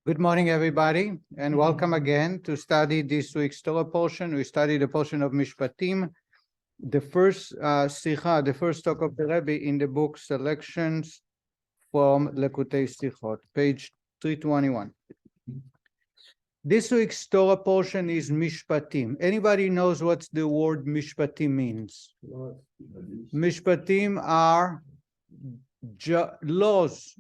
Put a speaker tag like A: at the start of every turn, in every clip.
A: Good morning, everybody, and welcome again to study this week's Torah portion. We study the portion of Mishpatim, the first Sicha, the first talk of the Rabbi in the book Selections from Likutei Sichos, page 321. This week's Torah portion is Mishpatim. Anybody knows what the word Mishpatim means? Mishpatim are laws.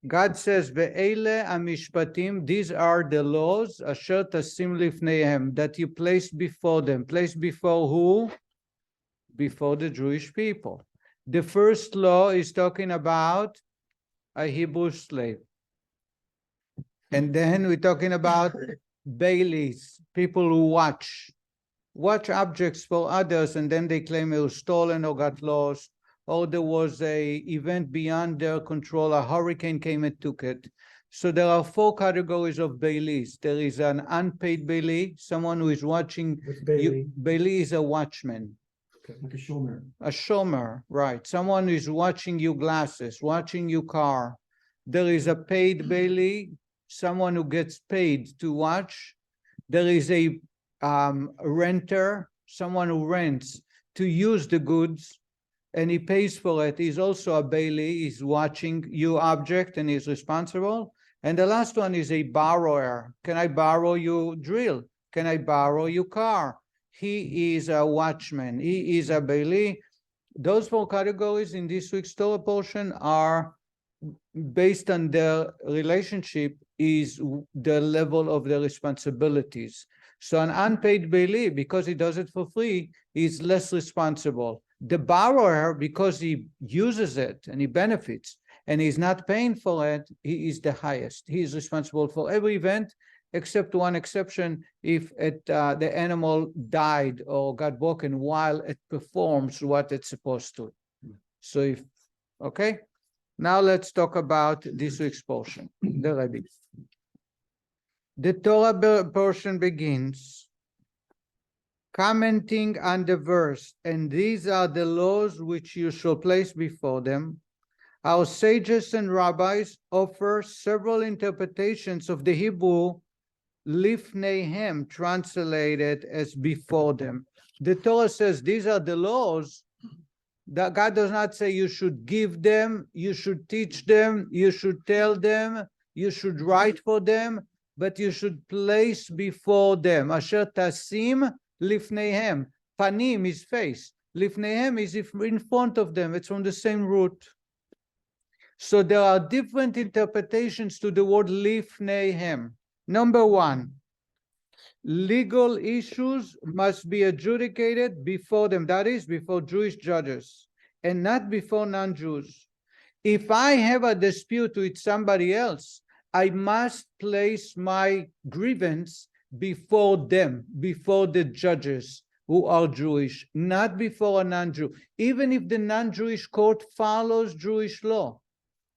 A: God says, "Ve'ele amishpatim." These are the laws asher tasim lifneihem, that you placed before them. Placed before who? Before the Jewish people. The first law is talking about a Hebrew slave, and then we're talking about baileys, people who watch objects for others, and then they claim it was stolen or got lost, or there was a event beyond their control, a hurricane came and took it. So there are four categories of baileys. There is an unpaid bailey, someone who is watching. Bailey is a watchman.
B: Okay, like a shomer.
A: A shomer, right. Someone who is watching your glasses, watching your car. There is a paid bailey, someone who gets paid to watch. There is a renter, someone who rents to use the goods, and he pays for it. He's also a bailey. He's watching your object and he's responsible. And the last one is a borrower. Can I borrow your drill? Can I borrow your car? He is a watchman. He is a bailey. Those four categories in this week's Torah portion are based on their relationship is the level of their responsibilities. So an unpaid bailey, because he does it for free, is less responsible. The borrower, because he uses it and he benefits and he's not paying for it, he is the highest. He is responsible for every event, except one exception, if the animal died or got broken while it performs what it's supposed to. So okay, now let's talk about this week's portion, the Rabbi. The Torah portion begins commenting on the verse, "And these are the laws which you shall place before them." Our sages and rabbis offer several interpretations of the Hebrew lifneihem, translated as before them. The Torah says these are the laws. That God does not say you should give them, you should teach them, you should tell them, you should write for them, but you should place before them. Asher tasim lifneihem. Panim is face. Lifneihem is in front of them. It's from the same root. So there are different interpretations to the word lifneihem. Number one, legal issues must be adjudicated before them. That is, before Jewish judges, and not before non-Jews. If I have a dispute with somebody else, I must place my grievance before them, before the judges who are Jewish, not before a non-Jew. Even if the non-Jewish court follows Jewish law,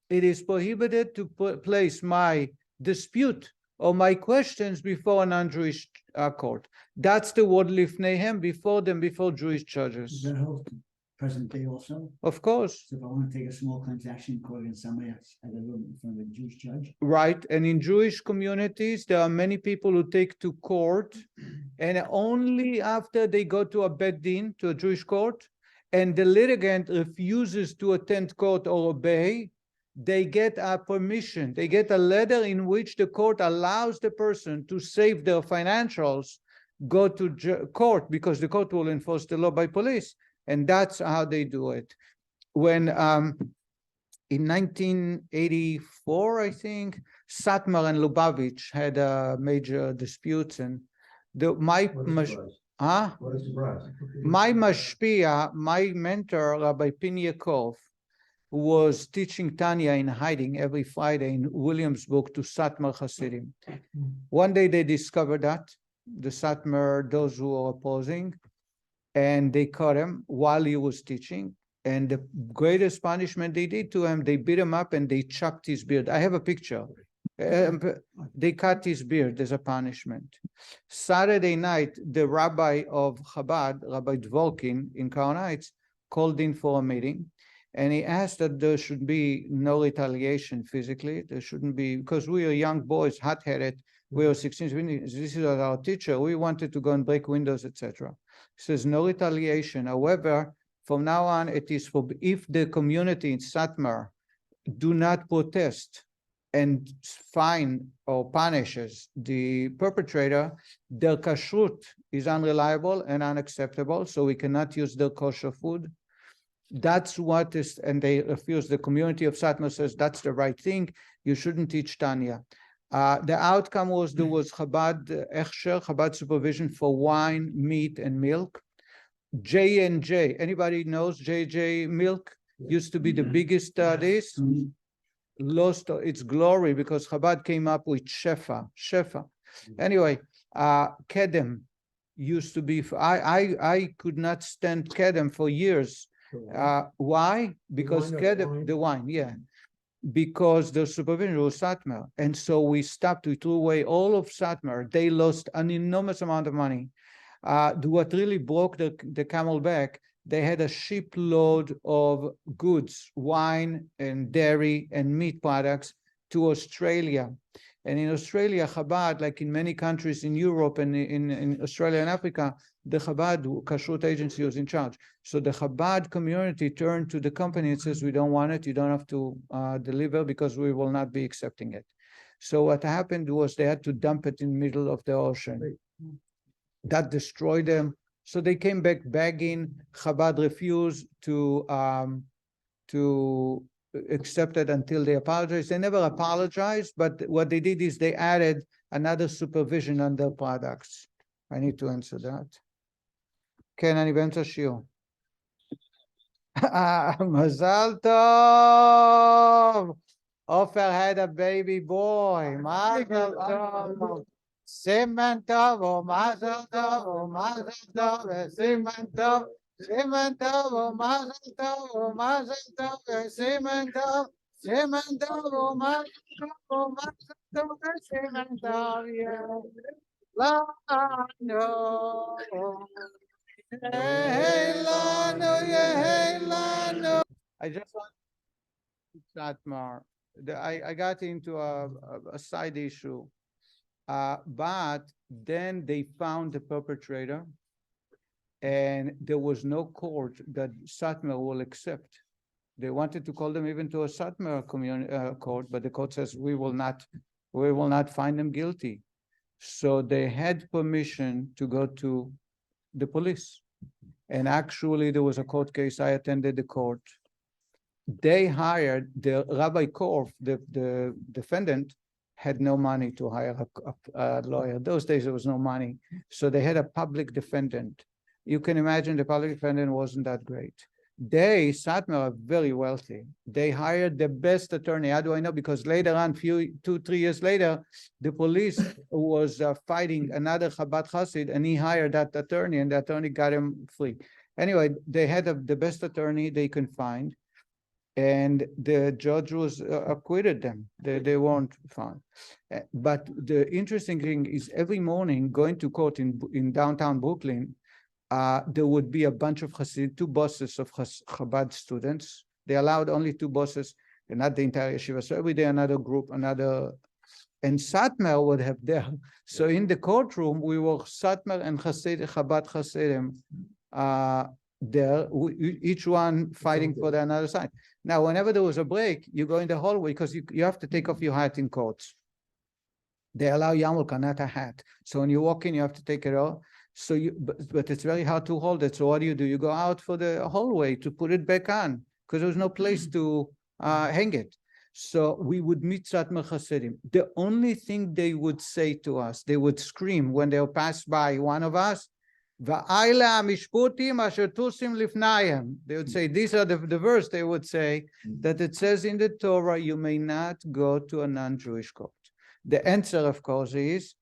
A: it is prohibited to place my dispute or my questions before a non-Jewish court. That's the word lifneihem, before them, before Jewish judges.
B: Does that hold present day also?
A: Of course.
B: So if I want to take a small transaction in court against somebody else, I gotta go in front of a Jewish judge?
A: Right, and in Jewish communities, there are many people who take to court, and only after they go to a beit din, to a Jewish court, and the litigant refuses to attend court or obey, they get a permission. They get a letter in which the court allows the person to save their financials, go to court, because the court will enforce the law by police, and that's how they do it. When in 1984, I think, Satmar and Lubavitch had major disputes, and my mashpia, my mentor, Rabbi Yaakov, who was teaching Tanya in hiding every Friday in Williamsburg to Satmar Hasidim. One day they discovered that, the Satmar, those who were opposing, and they caught him while he was teaching. And the greatest punishment they did to him, they beat him up and they chopped his beard. I have a picture. They cut his beard as a punishment. Saturday night, the rabbi of Chabad, Rabbi Dvorkin in Crown Heights, called in for a meeting. And he asked that there should be no retaliation physically. There shouldn't be, because we are young boys, hot-headed. We were 16. This is our teacher. We wanted to go and break windows, etc. He says no retaliation. However, from now on, it is for if the community in Satmar do not protest and fine or punishes the perpetrator, their kashrut is unreliable and unacceptable, so we cannot use their kosher food. That's what is, and they refuse. The community of Satmar says that's the right thing. You shouldn't teach Tanya. The outcome was there was Chabad Echsher, Chabad supervision for wine, meat, and milk. J&J, anybody knows J&J milk? Used to be the biggest this. Lost its glory because Chabad came up with Shefa. Anyway, Kedem used to be, I could not stand Kedem for years. Why? Because Kedem, the wine, yeah. Because the supervision was Satmar. And so we stopped, we threw away all of Satmar. They lost an enormous amount of money. What really broke the camel back, they had a shipload of goods, wine and dairy and meat products to Australia. And in Australia, Chabad, like in many countries in Europe and in Australia and Africa, the Chabad Kashrut agency was in charge. So the Chabad community turned to the company and says, we don't want it, you don't have to deliver because we will not be accepting it. So what happened was they had to dump it in the middle of the ocean. That destroyed them. So they came back begging. Chabad refused to accept it until they apologized. They never apologized, but what they did is they added another supervision on their products. I need to answer that. כן, אני באמצע שיעור. מזל טוב! Ofer had a baby boy. Mazel tov. Siman tov, oh mazel tov, oh mazel tov, siman tov. Siman tov, oh mazel tov, oh mazel tov, siman tov. Siman tov, oh mazel tov, oh mazel tov, siman tov, yeah. Lano. Hey, Lano, yeah, hey, Lano. I just want to Satmar. I got into a side issue. But then they found the perpetrator, and there was no court that Satmar will accept. They wanted to call them even to a Satmar court, but the court says we will not find them guilty. So they had permission to go to the police. And actually, there was a court case. I attended the court. They hired the Rabbi Korf, the defendant, had no money to hire a lawyer. Those days, there was no money. So they had a public defendant. You can imagine the public defendant wasn't that great. They, Satmar, are very wealthy. They hired the best attorney. How do I know? Because later on, 2-3 years later, the police was fighting another Chabad Chassid, and he hired that attorney, and the attorney got him free. Anyway, they had the best attorney they can find. And the judge was acquitted them. They weren't found. But the interesting thing is every morning going to court in downtown Brooklyn, there would be a bunch of Hasid, 2 buses of Chabad students. They allowed only 2 buses, and not the entire yeshiva. So every day another group, and Satmar would have there. So in the courtroom, we were Satmar and Chabad Hasidim there, each one fighting for the another side. Now, whenever there was a break, you go in the hallway because you have to take off your hat in courts. They allow yarmulke, not a hat. So when you walk in, you have to take it off. So but it's very hard to hold it. So what do? You go out for the hallway to put it back on because there's no place to hang it. So we would meet Satmar Hasidim. The only thing they would say to us, they would scream when they would pass by one of us, Mishpatim asher tusim lifnayim. They would say, these are the verse they would say, that it says in the Torah, you may not go to a non-Jewish court. The answer, of course, is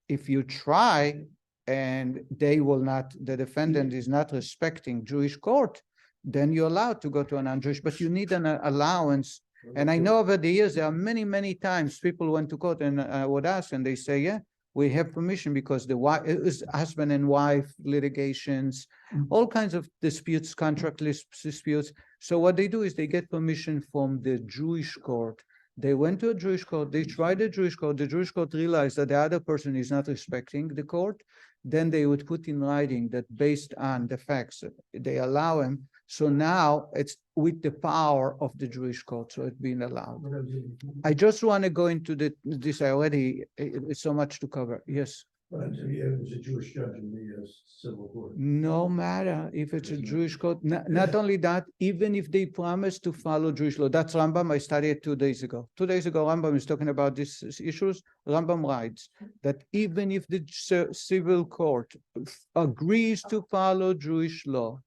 A: if you try and they will not, the defendant is not respecting Jewish court, then you're allowed to go to a non-Jewish, but you need an allowance. And I know over the years, there are many, many times people went to court and would ask, and they say, yeah, we have permission because the wife, it was husband and wife litigations, all kinds of disputes, contract disputes. So what they do is they get permission from the Jewish court. They went to a Jewish court, they tried the Jewish court realized that the other person is not respecting the court. Then they would put in writing that based on the facts, they allow him. So now it's with the power of the Jewish court, so it's been allowed. I just want to go into this already, it's so much to cover. Yes.
C: But it was a Jewish judge in the civil court.
A: No matter if it's a Jewish court, not only that, even if they promise to follow Jewish law. That's Rambam, I studied 2 days ago. 2 days ago, Rambam is talking about these issues. Rambam writes that even if the civil court agrees to follow Jewish law,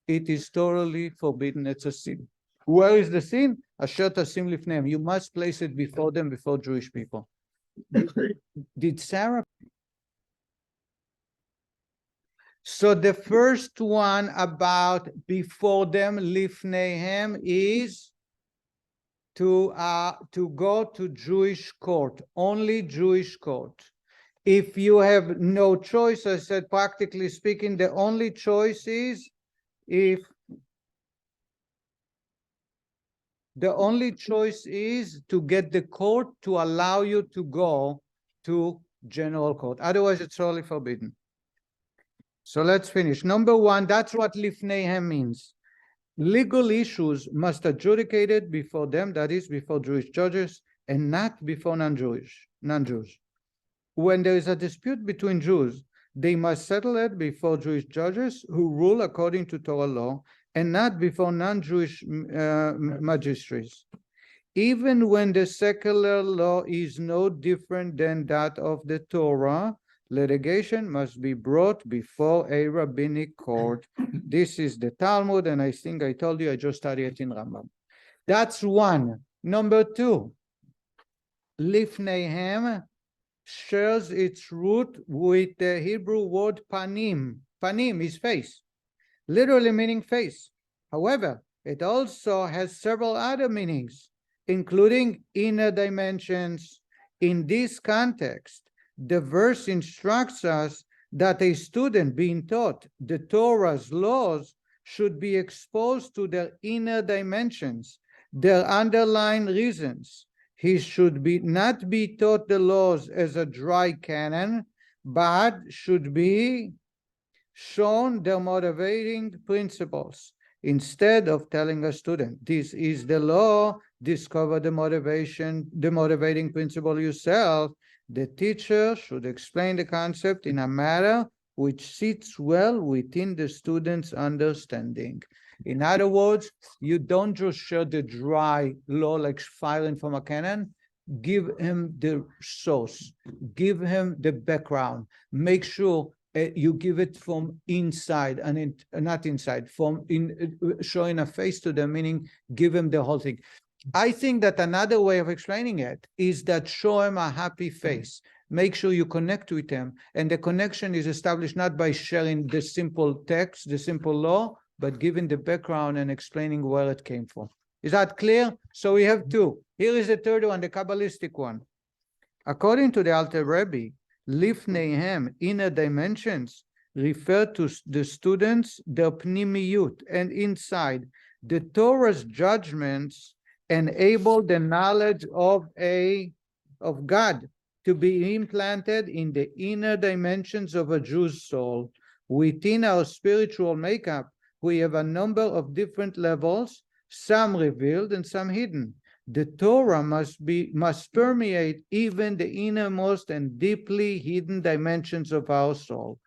A: it is totally forbidden. It's a sin. Where is the sin? Asher tasim lifneim. You must place it before them, before Jewish people. Did Sarah? So the first one about before them, lifneihem, is to go to Jewish court, only Jewish court. If you have no choice, I said, practically speaking, the only choice is to get the court to allow you to go to general court. Otherwise, it's totally forbidden. So let's finish. Number one, that's what lifneihem means. Legal issues must adjudicated before them, that is, before Jewish judges, and not before non-Jews. When there is a dispute between Jews, they must settle it before Jewish judges who rule according to Torah law, and not before non-Jewish magistrates. Even when the secular law is no different than that of the Torah, litigation must be brought before a rabbinic court. This is the Talmud, and I think I told you I just studied it in Rambam. That's one. Number two, lifneihem shares its root with the Hebrew word panim. Panim is face, literally meaning face. However, it also has several other meanings, including inner dimensions. In this context, the verse instructs us that a student being taught the Torah's laws should be exposed to their inner dimensions, their underlying reasons. He should not be taught the laws as a dry canon, but should be shown their motivating principles. Instead of telling a student, this is the law, discover the motivating principle yourself, the teacher should explain the concept in a manner which sits well within the student's understanding. In other words, you don't just share the dry law like firing from a cannon. Give him the source, give him the background, make sure you give it from inside and not inside, from showing a face to them, meaning give him the whole thing. I think that another way of explaining it is that show him a happy face. Make sure you connect with him. And the connection is established not by sharing the simple text, the simple law, but giving the background and explaining where it came from. Is that clear? So we have two. Here is the third one, the Kabbalistic one. According to the Alter Rebbe, lifneihem, inner dimensions, refer to the students, their pnimiyut, and inside. The Torah's judgments enable the knowledge of God to be implanted in the inner dimensions of a Jew's soul. Within our spiritual makeup, we have a number of different levels, some revealed and some hidden. The Torah must permeate even the innermost and deeply hidden dimensions of our soul.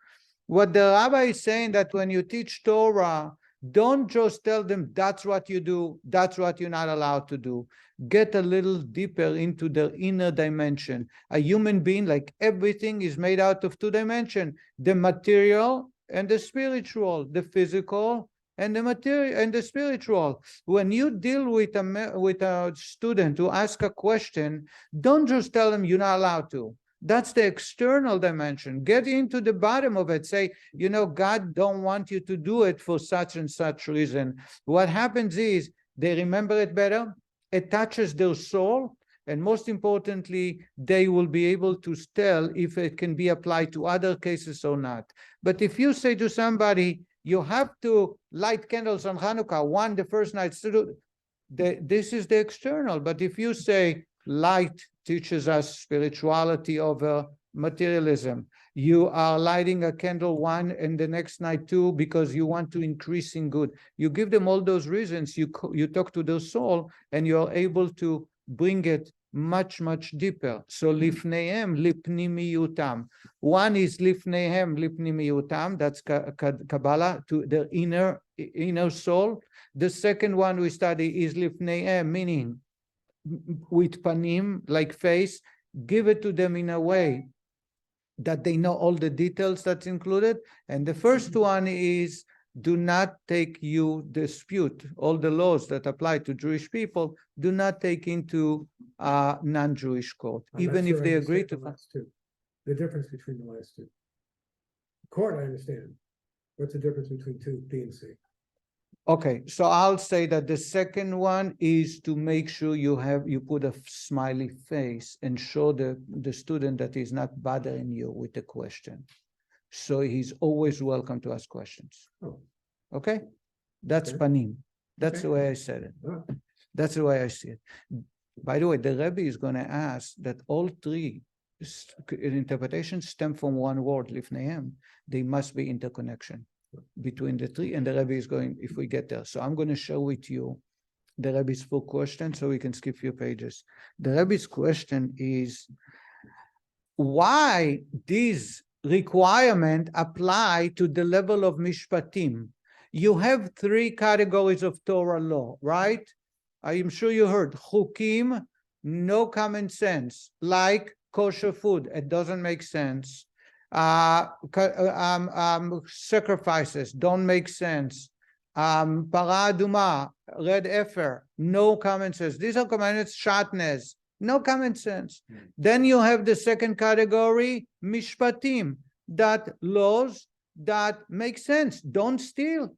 A: What the Rabbi is saying, that when you teach Torah, don't just tell them that's what you do, that's what you're not allowed to do. Get a little deeper into the inner dimension. A human being, like everything, is made out of 2 dimensions: the material and the spiritual, the physical and the material and the spiritual. When you deal with a student who asks a question, don't just tell them you're not allowed to. That's the external dimension. Get into the bottom of it. Say, you know, God don't want you to do it for such and such reason. What happens is they remember it better. It touches their soul. And most importantly, they will be able to tell if it can be applied to other cases or not. But if you say to somebody, You have to light candles on Hanukkah, one the first night. This is the external. But if you say light teaches us spirituality over materialism, you are lighting a candle one and the next night two because you want to increase in good. You give them all those reasons, you talk to their soul, and you're able to bring it much, much deeper. So lifneihem lipnimiyutam. One is lifneihem lipnimiyutam, that's Kabbalah, to the inner soul. The second one we study is lifneihem, meaning with panim, like face, give it to them in a way that they know all the details that's included. And the first one is, do not take you dispute all the laws that apply to Jewish people, do not take into non-Jewish court, even if they agree to.
D: The difference between the last two. Court, I understand. What's the difference between two, B and C?
A: Okay, so I'll say that the second one is to make sure you put a smiley face and show the student that he's not bothering you with the question. So he's always welcome to ask questions.
D: Oh.
A: Okay? That's
D: Okay.
A: panim. That's
D: Okay.
A: the way I said it.
D: Oh.
A: That's the way I see it. By the way, the Rabbi is going to ask that all three interpretations stem from one word, lifneihem. They must be interconnection between the three, and the Rabbi is going, if we get there. So I'm going to share with you the Rabbi's full question so we can skip a few pages. The Rabbi's question is, why these requirements apply to the level of Mishpatim? You have three categories of Torah law, right? I am sure you heard. Chukim, no common sense, like kosher food. It doesn't make sense. Sacrifices don't make sense. Para aduma, red heifer, no common sense. These are commandments, shatnez, no common sense. Then you have the second category, mishpatim, that laws that make sense. Don't steal.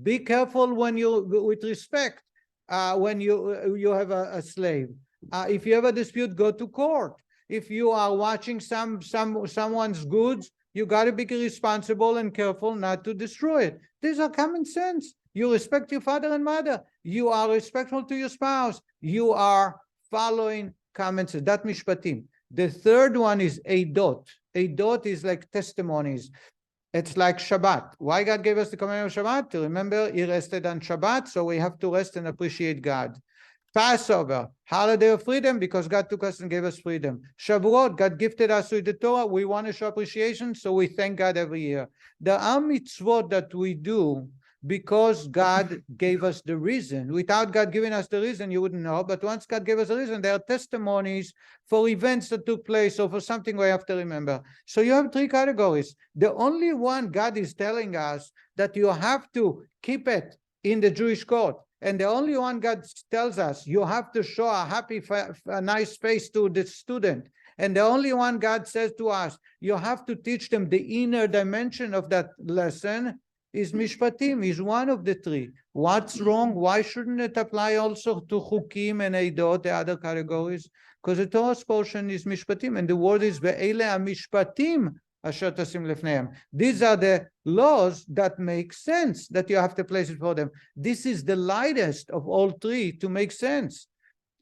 A: Be careful when with respect, when you have a slave. If you have a dispute, go to court. If you are watching someone's goods, you got to be responsible and careful not to destroy it. These are common sense. You respect your father and mother. You are respectful to your spouse. You are following common sense. That mishpatim. The third one is eidot. Eidot is like testimonies. It's like Shabbat. Why God gave us the commandment of Shabbat? To remember He rested on Shabbat, so we have to rest and appreciate God. Passover, holiday of freedom, because God took us and gave us freedom. Shavuot, God gifted us with the Torah. We want to show appreciation, so we thank God every year. There are mitzvot that we do because God gave us the reason. Without God giving us the reason, you wouldn't know. But once God gave us a reason, there are testimonies for events that took place or for something we have to remember. So you have three categories. The only one God is telling us that you have to keep it in the Jewish court. And the only one God tells us you have to show a nice face to the student. And the only one God says to us, you have to teach them the inner dimension of that lesson is Mishpatim, is one of the three. What's wrong? Why shouldn't it apply also to Chukim and Eidot, the other categories? Because the Torah's portion is Mishpatim, and the word is Ve'ele HaMishpatim Asher Tasim Lefneim. These are the laws that make sense, that you have to place it for them. This is the lightest of all three to make sense.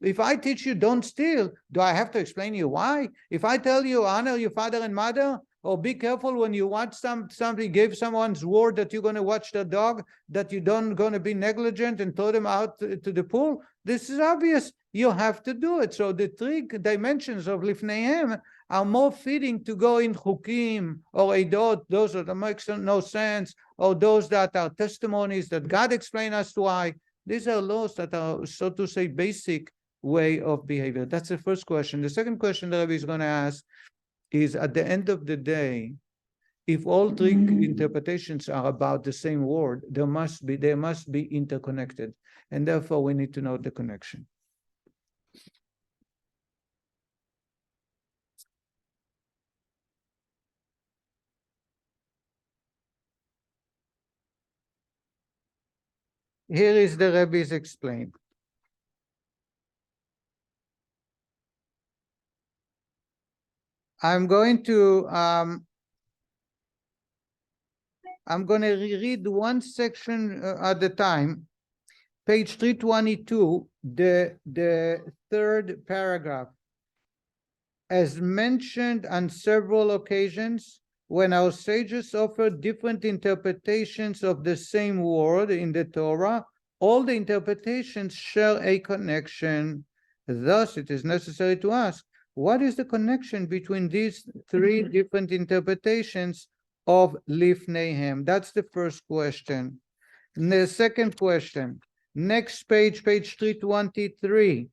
A: If I teach you don't steal, do I have to explain you why? If I tell you honor your father and mother, or be careful when you watch somebody give someone's word that you're going to watch their dog, that you don't going to be negligent and throw them out to the pool, this is obvious. You have to do it. So the three dimensions of Lifneihem are more fitting to go in Chukim or Eidot, those that make no sense, or those that are testimonies that God explained us why. These are laws that are, so to say, basic way of behavior. That's the first question. The second question that Rabbi is going to ask is, at the end of the day, if all three interpretations are about the same word, they must be interconnected, and therefore we need to know the connection. Here is the Rebbe's explained. I'm going to I'm going to read one section at a time. Page 322, the third paragraph. As mentioned on several occasions, when our sages offer different interpretations of the same word in the Torah, all the interpretations share a connection. Thus, it is necessary to ask, what is the connection between these three different interpretations of Lifneihem? That's the first question. The second question, next page, page 323,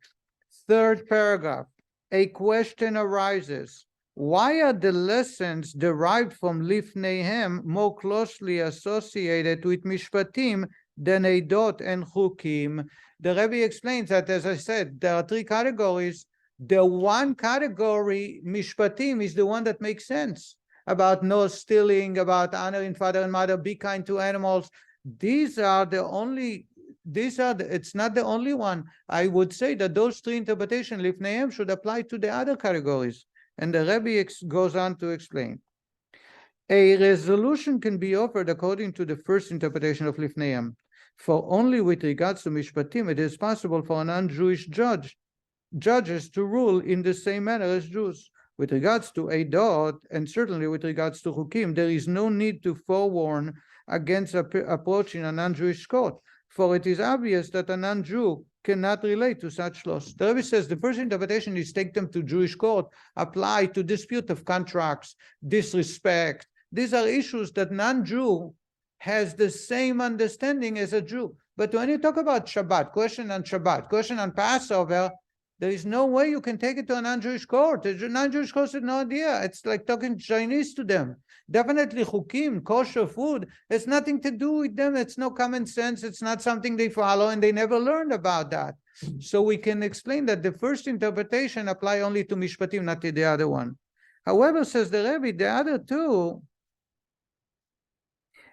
A: third paragraph. A question arises. Why are the lessons derived from Lifneihem more closely associated with Mishpatim than Eidot and Chukim? The Rabbi explains that, as I said, there are three categories. The one category, Mishpatim, is the one that makes sense, about no stealing, about honoring father and mother, be kind to animals. These are the only, it's not the only one. I would say that those three interpretations, Lifneihem, should apply to the other categories. And the Rabbi goes on to explain. A resolution can be offered according to the first interpretation of Lifneihem. For only with regards to Mishpatim, it is possible for a non-Jewish judges to rule in the same manner as Jews. With regards to Eidot, and certainly with regards to Chukim, there is no need to forewarn against approaching a non-Jewish court, for it is obvious that a non-Jew cannot relate to such laws. The Rabbi says the first interpretation is take them to Jewish court, apply to dispute of contracts, disrespect. These are issues that non-Jew has the same understanding as a Jew. But when you talk about Shabbat, question on Shabbat, question on Passover, there is no way you can take it to a non-Jewish court. The non-Jewish court has no idea. It's like talking Chinese to them. Definitely chukim, kosher food, has nothing to do with them. It's no common sense. It's not something they follow, and they never learned about that. So we can explain that the first interpretation apply only to Mishpatim, not to the other one. However, says the Rebbe, the other two,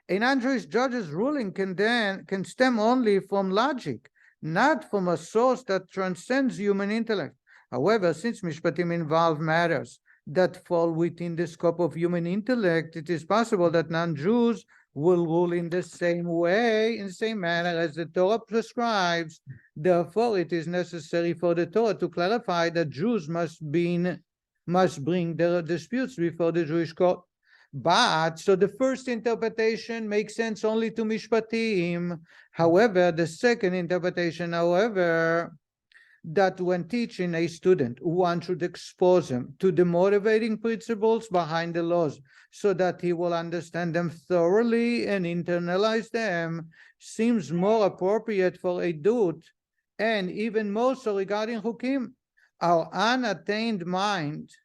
A: a non-Jewish judge's ruling can stem only from logic, not from a source that transcends human intellect. However, since Mishpatim involve matters that fall within the scope of human intellect, it is possible that non-Jews will rule in the same way, in the same manner as the Torah prescribes. Therefore, it is necessary for the Torah to clarify that Jews must bring their disputes before the Jewish court. But, so the first interpretation makes sense only to Mishpatim. However, the second interpretation, that when teaching a student, one should expose him to the motivating principles behind the laws so that he will understand them thoroughly and internalize them, seems more appropriate for a Eidut, and even more so regarding Chukim. Our unattained minds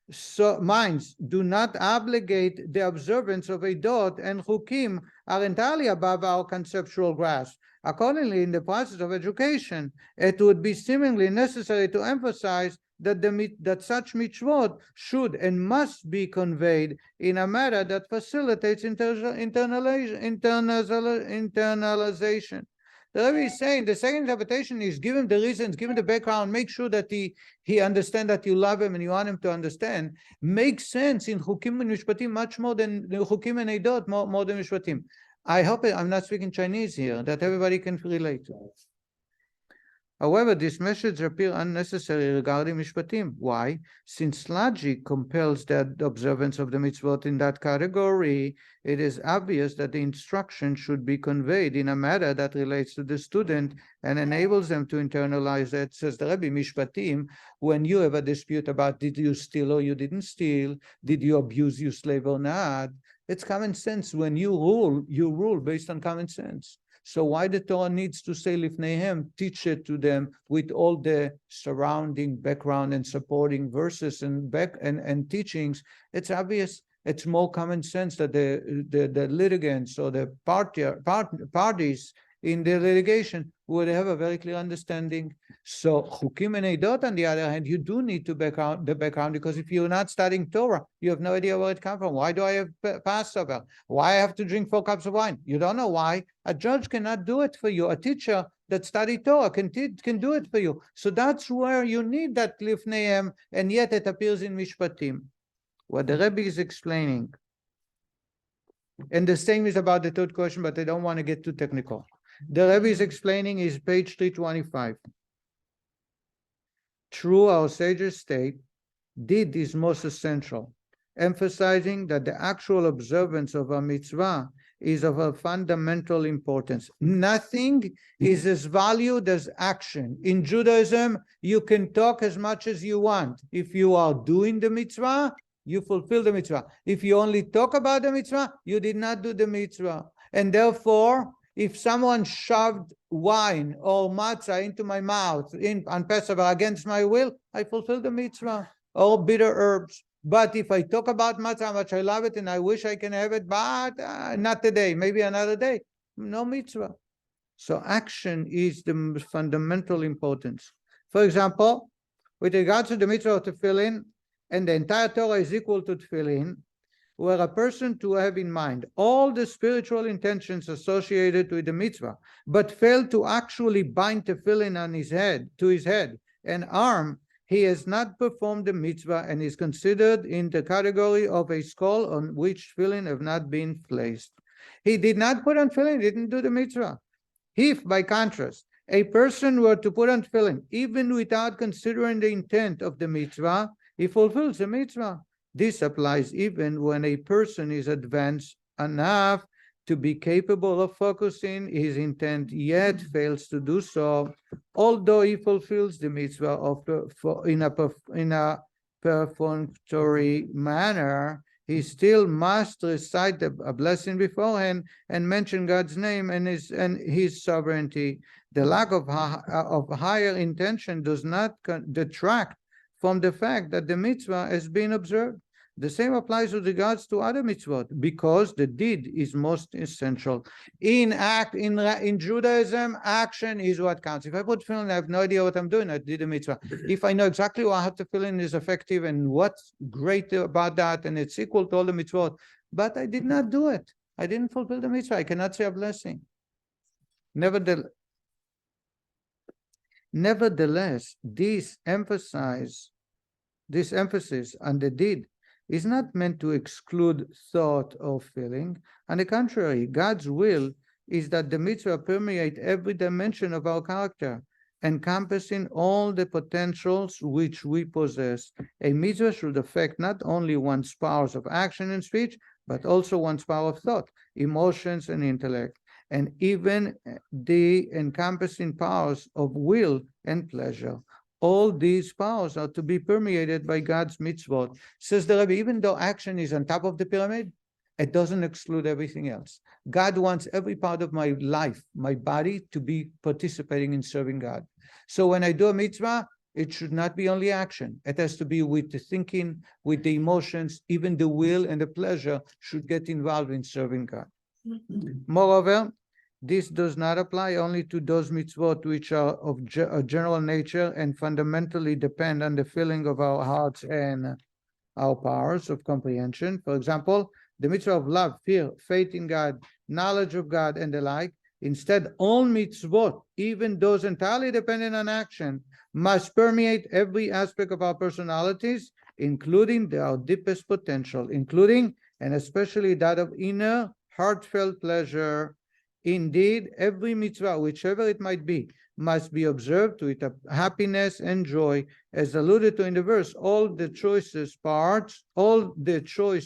A: do not obligate the observance of Eidot, and Chukim are entirely above our conceptual grasp. Accordingly, in the process of education, it would be seemingly necessary to emphasize that such mitzvot should and must be conveyed in a manner that facilitates internalization. The Rabbi is saying the second interpretation is give him the reasons, give him the background, make sure that he understands that you love him and you want him to understand. Makes sense in Chukim and Mishpatim much more than Chukim and Eidot, more than Mishpatim. I hope I'm not speaking Chinese here, that everybody can relate to. However, this message appears unnecessary regarding Mishpatim. Why? Since logic compels the observance of the mitzvot in that category, it is obvious that the instruction should be conveyed in a manner that relates to the student and enables them to internalize it. Says the Rabbi, Mishpatim, when you have a dispute about did you steal or you didn't steal, did you abuse your slave or not, it's common sense. When you rule based on common sense. So why the Torah needs to say Lifneihem, teach it to them with all the surrounding background and supporting verses and teachings? It's obvious. It's more common sense that the litigants or the parties in the litigation would have a very clear understanding. So Chukim and Eidot, on the other hand, you do need to the background, because if you're not studying Torah, you have no idea where it comes from. Why do I have Passover? Why I have to drink 4 cups of wine? You don't know why. A judge cannot do it for you. A teacher that studied Torah can do it for you. So that's where you need that Lifneihem, and yet it appears in Mishpatim. What the Rebbe is explaining. And the same is about the third question, but I don't want to get too technical. The Rabbi is explaining is page 325. True, our sages state, did is most essential, emphasizing that the actual observance of a mitzvah is of a fundamental importance. Nothing is as valued as action. In Judaism, you can talk as much as you want. If you are doing the mitzvah, you fulfill the mitzvah. If you only talk about the mitzvah, you did not do the mitzvah. And therefore, if someone shoved wine or matzah into my mouth on Pesach against my will, I fulfill the mitzvah. Or bitter herbs. But if I talk about matzah, how much I love it and I wish I can have it, but not today, maybe another day, no mitzvah. So action is the fundamental importance. For example, with regards to the mitzvah of tefillin, and the entire Torah is equal to tefillin, were a person to have in mind all the spiritual intentions associated with the mitzvah, but failed to actually bind tefillin on his head, to his head and arm, he has not performed the mitzvah and is considered in the category of a skull on which tefillin have not been placed. He did not put on tefillin, didn't do the mitzvah. If, by contrast, a person were to put on tefillin, even without considering the intent of the mitzvah, he fulfills the mitzvah. This applies even when a person is advanced enough to be capable of focusing his intent, yet fails to do so, although he fulfills the mitzvah in a perfunctory manner. He still must recite a blessing beforehand and mention God's name and his sovereignty. The lack of higher intention does not detract from the fact that the mitzvah has been observed. The same applies with regards to other mitzvot, because the deed is most essential. In Judaism, action is what counts. If I put tefillin, I have no idea what I'm doing, I did a mitzvah. If I know exactly what tefillin is effective and what's great about that, and it's equal to all the mitzvot, but I did not do it. I didn't fulfill the mitzvah. I cannot say a blessing. Nevertheless, this emphasis on the deed is not meant to exclude thought or feeling. On the contrary, God's will is that the mitzvah permeate every dimension of our character, encompassing all the potentials which we possess. A mitzvah should affect not only one's powers of action and speech, but also one's power of thought, emotions, and intellect, and even the encompassing powers of will and pleasure. All these powers are to be permeated by God's mitzvot. Says the Rabbi, even though action is on top of the pyramid, it doesn't exclude everything else. God wants every part of my life, my body, to be participating in serving God. So when I do a mitzvah, it should not be only action. It has to be with the thinking, with the emotions, even the will and the pleasure should get involved in serving God. Moreover, this does not apply only to those mitzvot which are of a general nature and fundamentally depend on the filling of our hearts and our powers of comprehension. For example, the mitzvah of love, fear, faith in God, knowledge of God, and the like. Instead, all mitzvot, even those entirely dependent on action, must permeate every aspect of our personalities, including our deepest potential, including and especially that of inner, heartfelt pleasure. Indeed, every mitzvah, whichever it might be, must be observed with happiness and joy, as alluded to in the verse. All the choice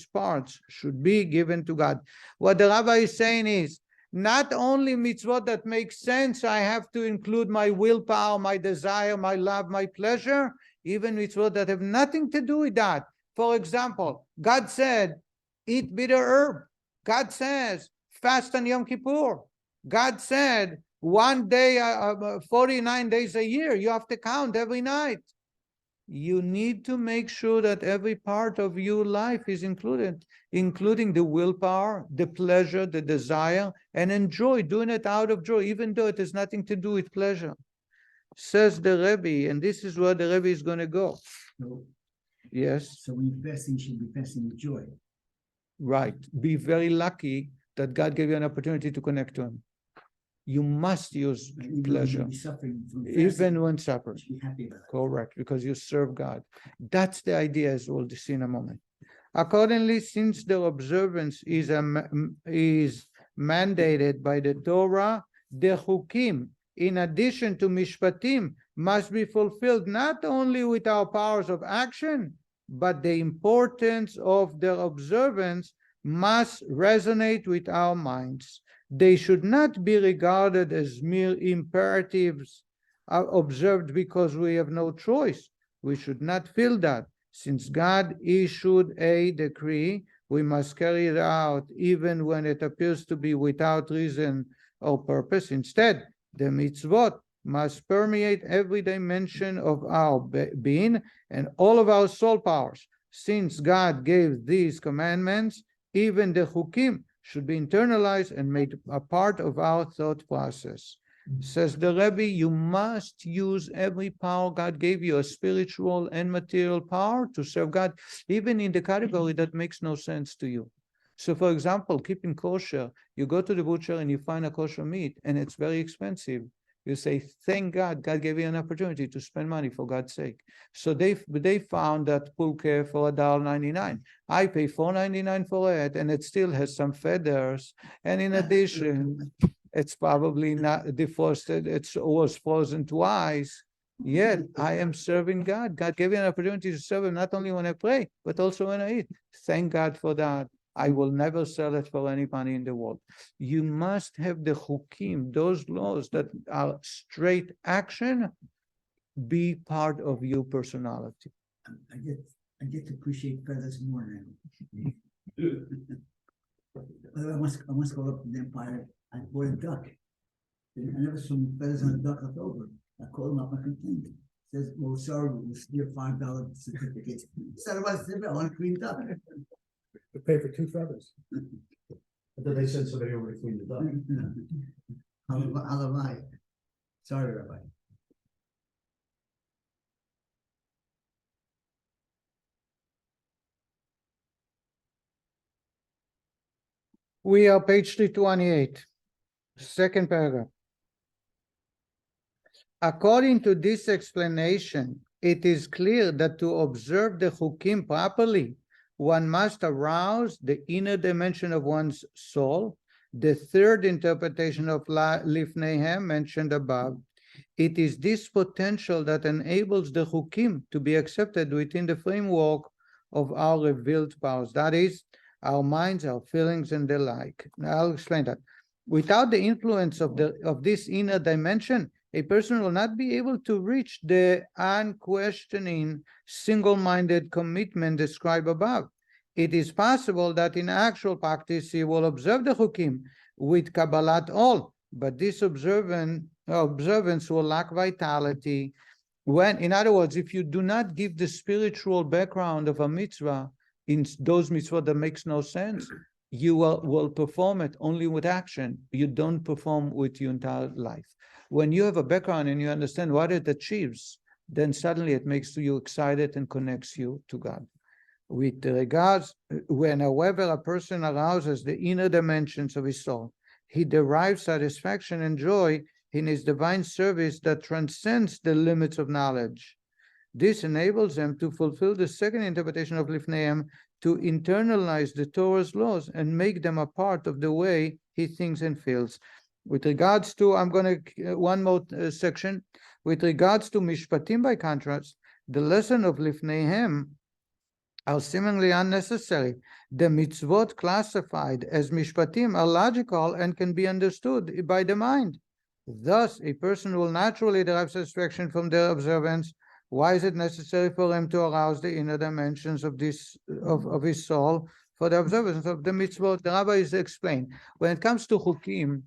A: parts should be given to God. What the Rabbi is saying is, not only mitzvot that make sense, I have to include my willpower, my desire, my love, my pleasure, even mitzvot that have nothing to do with that. For example, God said, eat bitter herb. God says, fast on Yom Kippur. God said, 1 day, 49 days a year, you have to count every night. You need to make sure that every part of your life is included, including the willpower, the pleasure, the desire, and enjoy, doing it out of joy, even though it has nothing to do with pleasure. Says the Rabbi, and this is where the Rabbi is going to go.
B: So,
A: Yes.
B: so when you're fasting, you should be fasting with joy.
A: Right. Be very lucky that God gave you an opportunity to connect to Him. You must use
B: Even
A: pleasure,
B: when you're suffering from fasting,
A: even when suffering.
B: you should be happy about it.
A: Correct, because you serve God. That's the idea, as we'll see in a moment. Accordingly, since their observance is mandated by the Torah, the Chukim, in addition to Mishpatim, must be fulfilled not only with our powers of action, but the importance of their observance must resonate with our minds. They should not be regarded as mere imperatives observed because we have no choice. We should not feel that. Since God issued a decree, we must carry it out even when it appears to be without reason or purpose. Instead, the mitzvot must permeate every dimension of our being and all of our soul powers. Since God gave these commandments, even the chukim should be internalized and made a part of our thought process. Says the Rabbi, you must use every power God gave you, a spiritual and material power, to serve God, even in the category that makes no sense to you. So, for example, keeping kosher, you go to the butcher and you find a kosher meat and it's very expensive. You say, thank God, God gave you an opportunity to spend money for God's sake. So they found that pulque for $1.99. I pay $4.99 for it, and it still has some feathers. And in addition, it's probably not defrosted. It was frozen twice. Yet I am serving God. God gave me an opportunity to serve Him not only when I pray, but also when I eat. Thank God for that. I will never sell it for any money in the world. You must have the chukim, those laws that are straight action, be part of your personality.
B: I get to appreciate feathers more now. I once go up to the Empire. I bought a duck. I never saw any feathers on a duck left over. I called him up and complained. Says, well, sorry, we'll steal $5 certificates. Said, I want a clean duck.
D: To pay for 2 feathers.
C: But then they send somebody over to clean the duck.
B: I'll sorry, Rabbi.
A: We are page 328, second paragraph. According to this explanation, it is clear that to observe the chukim properly, one must arouse the inner dimension of one's soul, the third interpretation of Lifneihem mentioned above. It is this potential that enables the chukim to be accepted within the framework of our revealed powers. That is, our minds, our feelings, and the like. Now, I'll explain that. Without the influence of this inner dimension, a person will not be able to reach the unquestioning, single-minded commitment described above. It is possible that in actual practice he will observe the chukim with Kabbalat all, but this observance will lack vitality. When, in other words, if you do not give the spiritual background of a mitzvah, in those mitzvot that makes no sense, you will perform it only with action. You don't perform with your entire life. When you have a background and you understand what it achieves, then suddenly it makes you excited and connects you to God. With regards, when however a person arouses the inner dimensions of his soul, he derives satisfaction and joy in his divine service that transcends the limits of knowledge. This enables him to fulfill the second interpretation of Lifneihem, to internalize the Torah's laws and make them a part of the way he thinks and feels. With regards to, I'm going to, one more section. With regards to Mishpatim, by contrast, the lesson of Lifneihem are seemingly unnecessary. The mitzvot classified as Mishpatim are logical and can be understood by the mind. Thus, a person will naturally derive satisfaction from their observance. Why is it necessary for him to arouse the inner dimensions of his soul for the observance of the mitzvot? The Rabbi is explained. When it comes to chukim,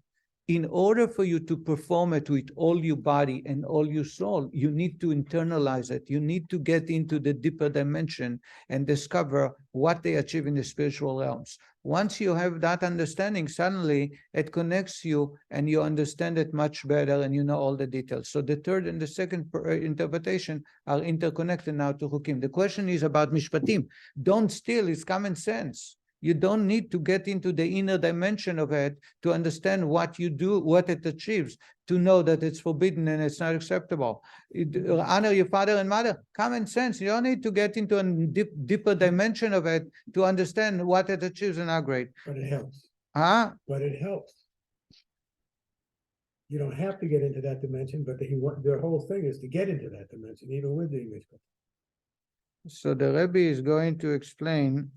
A: in order for you to perform it with all your body and all your soul, you need to internalize it. You need to get into the deeper dimension and discover what they achieve in the spiritual realms. Once you have that understanding, suddenly it connects you and you understand it much better and you know all the details. So the third and the second interpretation are interconnected now to chukim. The question is about mishpatim. Don't steal, it's common sense. You don't need to get into the inner dimension of it to understand what you do, what it achieves, to know that it's forbidden and it's not acceptable. Honor your father and mother, common sense. You don't need to get into a deeper dimension of it to understand what it achieves and how great.
D: But it helps.
A: Huh?
D: But it helps. You don't have to get into that dimension, but the whole thing is to get into that dimension, even with the Mishpatim.
A: So the Rabbi is going to explain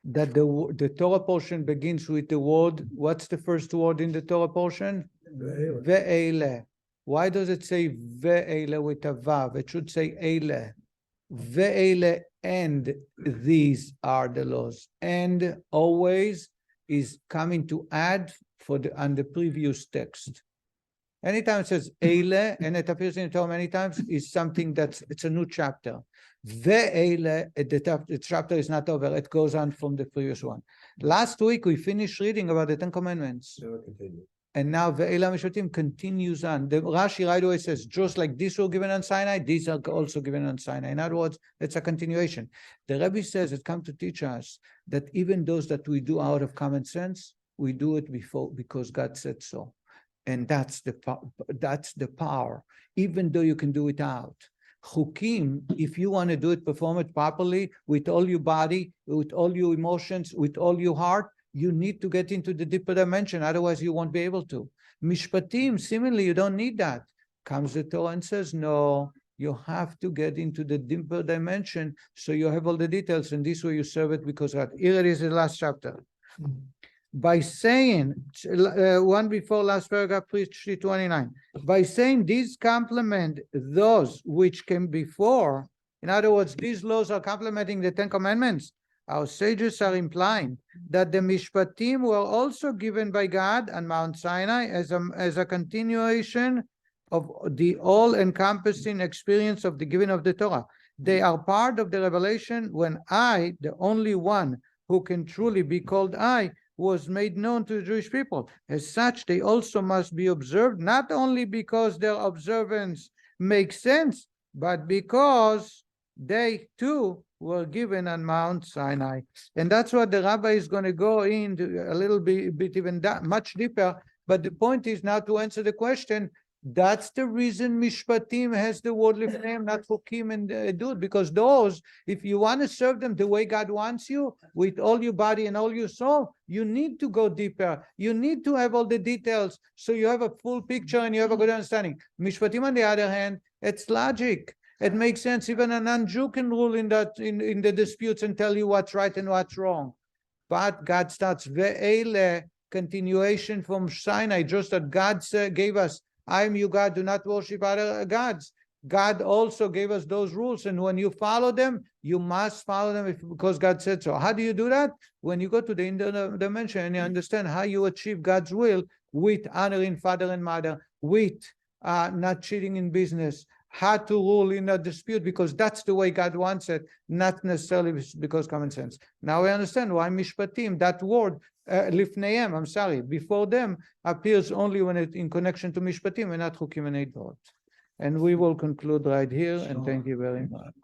A: that the Torah portion begins with the word. What's the first word in the Torah portion? Ve'ele. Why does it say ve'ele with a vav? It should say eile. Ve'ele, and these are the laws. And always is coming to add on the previous text. Anytime it says eile, and it appears in the Torah many times, is something it's a new chapter. Ve'ele, the chapter is not over, it goes on from the previous one. Last week we finished reading about the Ten Commandments. And now Ve'ele Mishpatim continues on. The Rashi right away says, just like these were given on Sinai, these are also given on Sinai. In other words, it's a continuation. The Rabbi says it comes to teach us that even those that we do out of common sense, we do it because God said so. And that's the power, even though you can do it out. Chukim, if you want to do it, perform it properly, with all your body, with all your emotions, with all your heart, you need to get into the deeper dimension, otherwise you won't be able to. Mishpatim, similarly, you don't need that. Comes the Torah and says, no, you have to get into the deeper dimension, so you have all the details, and this way you serve it because God. Here it is, the last chapter. By saying, one before last paragraph, 329, by saying these complement those which came before, in other words, these laws are complementing the Ten Commandments, our sages are implying that the Mishpatim were also given by God on Mount Sinai as a continuation of the all-encompassing experience of the giving of the Torah. They are part of the revelation when I, the only one who can truly be called I, was made known to the Jewish people. As such, they also must be observed, not only because their observance makes sense, but because they too were given on Mount Sinai. And that's what the Rabbi is going to go into a little bit even that much deeper. But the point is now to answer the question, that's the reason Mishpatim has the word Lifneim, not Chukim and Edut, because those, if you want to serve them the way God wants you, with all your body and all your soul, you need to go deeper. You need to have all the details, so you have a full picture and you have a good understanding. Mishpatim, on the other hand, it's logic. It makes sense. Even a non-Jew can rule in the disputes and tell you what's right and what's wrong. But God starts Ve'ele, continuation from Sinai, just that God gave us, I am your God, do not worship other gods. God also gave us those rules, and when you follow them, you must follow them because God said so. How do you do that? When you go to the inner dimension and you understand how you achieve God's will with honoring father and mother, with not cheating in business, how to rule in a dispute because that's the way God wants it, not necessarily because common sense. Now we understand why Mishpatim, that word, Lifneim, before them, appears only when it's in connection to Mishpatim and not Chukim and Edut. And we will conclude right here, and thank you very much.